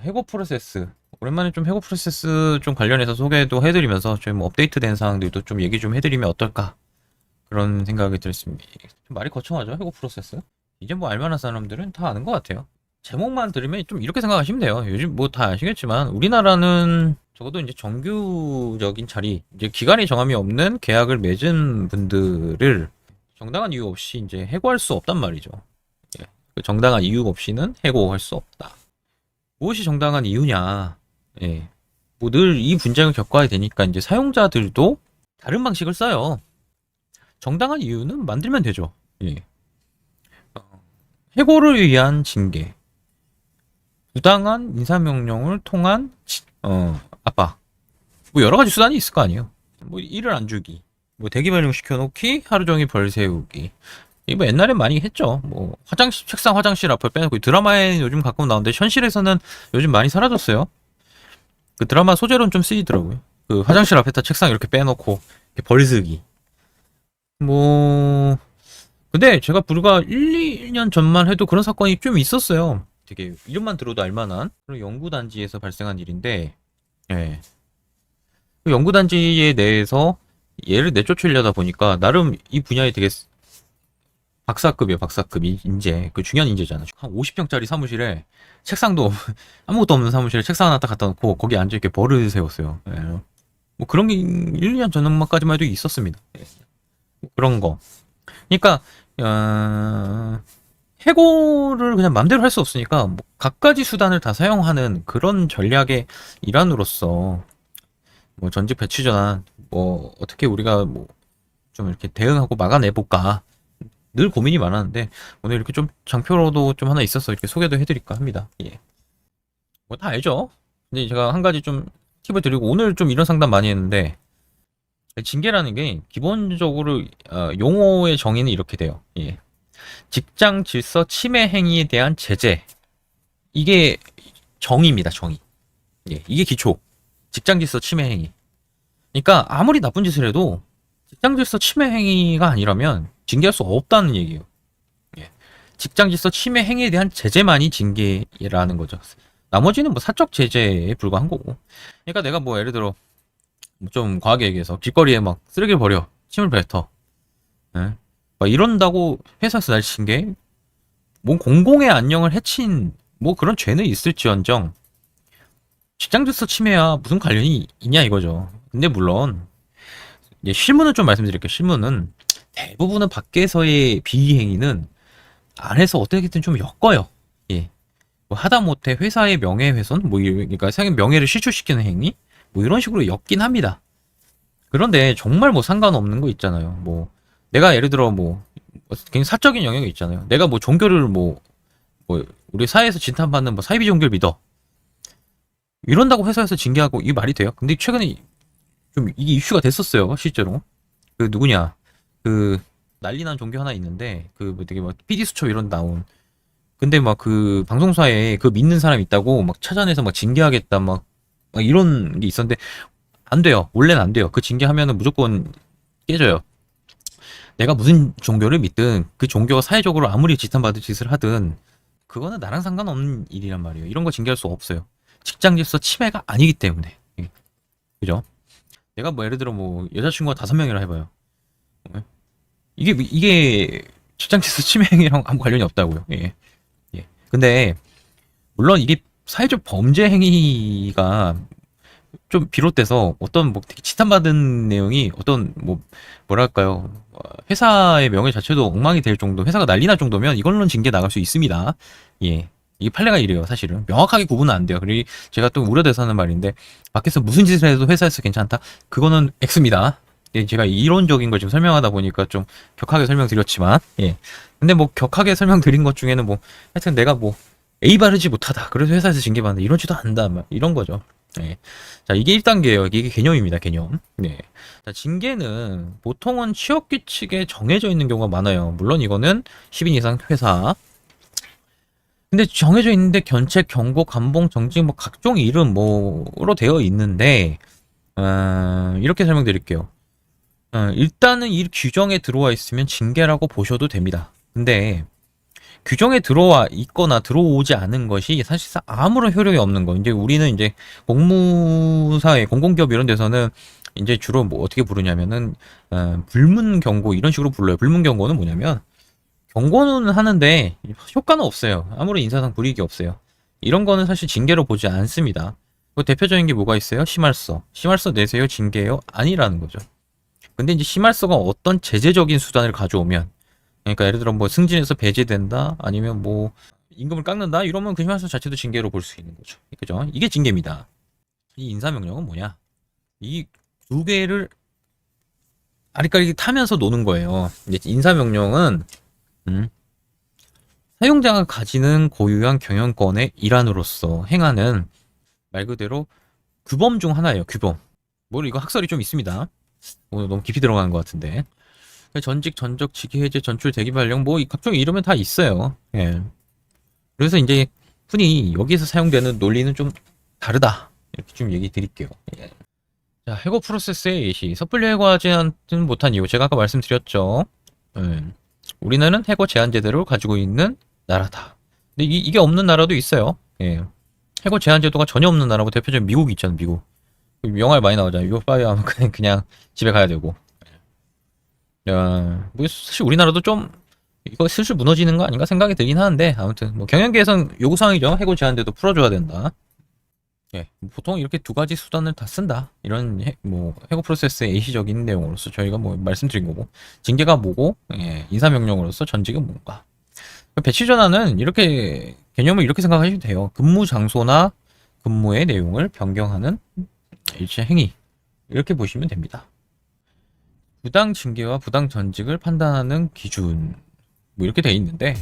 해고 프로세스. 오랜만에 좀 해고 프로세스 좀 관련해서 소개도 해드리면서 좀 업데이트된 사항들도 좀 얘기 좀 해드리면 어떨까. 그런 생각이 들었습니다. 좀 말이 거창하죠, 해고 프로세스? 이제 뭐 알만한 사람들은 다 아는 것 같아요. 제목만 들으면 좀 이렇게 생각하시면 돼요. 요즘 뭐 다 아시겠지만 우리나라는 적어도 이제 정규적인 자리, 이제 기간이 정함이 없는 계약을 맺은 분들을 정당한 이유 없이 이제 해고할 수 없단 말이죠. 예. 그 정당한 이유 없이는 해고할 수 없다. 무엇이 정당한 이유냐? 예. 뭐 늘 이 분쟁을 겪어야 되니까 이제 사용자들도 다른 방식을 써요. 정당한 이유는 만들면 되죠. 예. 해고를 위한 징계, 부당한 인사명령을 통한 압박, 뭐 여러 가지 수단이 있을 거 아니에요. 뭐 일을 안 주기, 뭐 대기발령 시켜놓기, 하루 종일 벌 세우기. 이거 옛날엔 많이 했죠. 뭐 화장실, 책상 화장실 앞을 빼놓고, 드라마에 요즘 가끔 나오는데 현실에서는 요즘 많이 사라졌어요. 그 드라마 소재로는 좀 쓰이더라고요. 그 화장실 앞에다 책상 이렇게 빼놓고 이렇게 벌쓰기. 뭐 근데 제가 불과 1, 2년 전만 해도 그런 사건이 좀 있었어요. 되게 이름만 들어도 알만한 그런 연구단지에서 발생한 일인데, 예. 그 연구단지에 대해서 얘를 내쫓으려다 보니까 나름 이 분야에 되게 박사급이에요. 박사급 인재, 그 중요한 인재잖아. 한 50평짜리 사무실에 책상도 아무것도 없는 사무실에 책상 하나 딱 갖다 놓고 거기 앉아 이렇게 벌을 세웠어요. 예. 뭐 그런 게 1, 2년 전까지만 해도 있었습니다. 예. 뭐 그런 거. 그러니까 해고를 그냥 맘대로 할 수 없으니까 뭐 갖가지 수단을 다 사용하는 그런 전략의 일환으로서 뭐 전직 배치 전환 뭐 어떻게 우리가 뭐 좀 이렇게 대응하고 막아내 볼까 늘 고민이 많았는데 오늘 이렇게 좀 장표로도 좀 하나 있어서 이렇게 소개도 해드릴까 합니다. 예. 뭐 다 알죠. 근데 제가 한 가지 좀 팁을 드리고, 오늘 좀 이런 상담 많이 했는데 징계라는 게 기본적으로 용어의 정의는 이렇게 돼요. 예. 직장 질서 침해 행위에 대한 제재. 이게 정의입니다, 정의. 예, 이게 기초. 직장 질서 침해 행위. 그러니까 아무리 나쁜 짓을 해도 직장 질서 침해 행위가 아니라면 징계할 수 없다는 얘기예요. 예. 직장 질서 침해 행위에 대한 제재만이 징계라는 거죠. 나머지는 뭐 사적 제재에 불과한 거고. 그러니까 내가 뭐 예를 들어 좀 과하게 얘기해서 길거리에 막 쓰레기를 버려, 침을 뱉어, 예? 막 이런다고 회사에서 날 징계? 뭐 공공의 안녕을 해친 뭐 그런 죄는 있을지언정 직장 질서 침해야 무슨 관련이 있냐 이거죠. 근데 물론 실무는 좀 말씀드릴게요. 실무는 대부분은 밖에서의 비행위는 안에서 어떻게든 좀 엮어요. 예. 뭐 하다못해 회사의 명예훼손, 뭐 그러니까 상의 명예를 실추시키는 행위, 뭐 이런 식으로 엮긴 합니다. 그런데 정말 뭐 상관없는 거 있잖아요. 뭐 내가 예를 들어 뭐 굉장히 사적인 영역이 있잖아요. 내가 뭐 종교를 뭐 우리 사회에서 진탄받는 뭐 사이비 종교를 믿어. 이런다고 회사에서 징계하고 이게 말이 돼요? 근데 최근에 좀 이게 이슈가 됐었어요. 실제로. 그 누구냐? 그 난리난 종교 하나 있는데 그 되게 막 PD 수첩 이런 나온. 근데 막 그 방송사에 그 믿는 사람 있다고 막 찾아내서 막 징계하겠다 막 이런 게 있었는데 안 돼요. 원래는 안 돼요. 그 징계하면은 무조건 깨져요. 내가 무슨 종교를 믿든 그 종교가 사회적으로 아무리 지탄받을 짓을 하든 그거는 나랑 상관없는 일이란 말이에요. 이런 거 징계할 수 없어요. 직장 질서 침해가 아니기 때문에. 예. 그죠? 내가 뭐 예를 들어 뭐 여자친구가 5명이라 해봐요. 예? 이게 직장 질서 침해 행위랑 아무 관련이 없다고요. 예. 예. 근데 물론 이게 사회적 범죄 행위가 좀 비롯돼서 어떤 뭐 되게 치탄받은 내용이 어떤 뭐 뭐랄까요, 회사의 명예 자체도 엉망이 될 정도, 회사가 난리 날 정도면 이걸로는 징계 나갈 수 있습니다. 예. 이게 판례가 이래요, 사실은. 명확하게 구분은 안 돼요. 그리고 제가 또 우려돼서 하는 말인데, 밖에서 무슨 짓을 해도 회사에서 괜찮다? 그거는 X입니다. 예, 제가 이론적인 걸 지금 설명하다 보니까 좀 격하게 설명드렸지만, 예. 근데 뭐 격하게 설명드린 것 중에는 뭐, 하여튼 내가 뭐, A 바르지 못하다. 그래서 회사에서 징계받는다. 이러지도 않는다. 막 이런 거죠. 네. 자, 이게 1단계예요. 이게 개념입니다. 개념. 네. 자, 징계는 보통은 취업 규칙에 정해져 있는 경우가 많아요. 물론 이거는 10인 이상 회사. 근데 정해져 있는데 견책, 경고, 감봉, 정직 뭐 각종 이름 뭐로 되어 있는데 이렇게 설명드릴게요. 일단은 이 규정에 들어와 있으면 징계라고 보셔도 됩니다. 근데 규정에 들어와 있거나 들어오지 않은 것이 사실상 아무런 효력이 없는 거. 이제 우리는 이제 공무사회, 공공기업 이런 데서는 이제 주로 뭐 어떻게 부르냐면은 불문 경고 이런 식으로 불러요. 불문 경고는 뭐냐면 경고는 하는데 효과는 없어요. 아무런 인사상 불이익이 없어요. 이런 거는 사실 징계로 보지 않습니다. 그 대표적인 게 뭐가 있어요? 심할서. 심할서 내세요? 징계요? 아니라는 거죠. 근데 이제 심할서가 어떤 제재적인 수단을 가져오면, 그러니까 예를 들어 뭐 승진해서 배제된다, 아니면 뭐 임금을 깎는다, 이러면 그 심할서 자체도 징계로 볼 수 있는 거죠. 그죠? 이게 징계입니다. 이 인사명령은 뭐냐? 이 두 개를 아리까리 타면서 노는 거예요. 이제 인사명령은 음, 사용자가 가지는 고유한 경영권의 일환으로서 행하는 말 그대로 규범 중 하나예요. 규범. 뭐 이거 학설이 좀 있습니다. 오늘 너무 깊이 들어가는 것 같은데. 전직, 전적, 직위 해제, 전출, 대기 발령 뭐 각종 이름은 다 있어요. 예. 그래서 이제 흔히 여기서 사용되는 논리는 좀 다르다. 이렇게 좀 얘기 드릴게요. 예. 자, 해고 프로세스의 예시. 섣불리 해고하지 못한 이유. 제가 아까 말씀드렸죠. 예. 우리나라는 해고 제한 제도를 가지고 있는 나라다. 근데 이게 없는 나라도 있어요. 예. 해고 제한 제도가 전혀 없는 나라고 대표적인 미국이 있잖아요. 미국. 영화에 많이 나오잖아요. 이거 빠이 하면 그냥 집에 가야 되고. 야, 뭐 사실 우리나라도 좀 이거 슬슬 무너지는 거 아닌가 생각이 들긴 하는데 아무튼 뭐 경영계에선 요구사항이죠. 해고 제한제도 풀어줘야 된다. 예, 보통 이렇게 두 가지 수단을 다 쓴다. 이런 뭐 해고 프로세스의 예시적인 내용으로서 저희가 뭐 말씀드린 거고 징계가 뭐고 예, 인사명령으로서 전직은 뭔가. 배치 전환은 이렇게 개념을 이렇게 생각하시면 돼요. 근무 장소나 근무의 내용을 변경하는 일체 행위 이렇게 보시면 됩니다. 부당 징계와 부당 전직을 판단하는 기준 뭐 이렇게 돼 있는데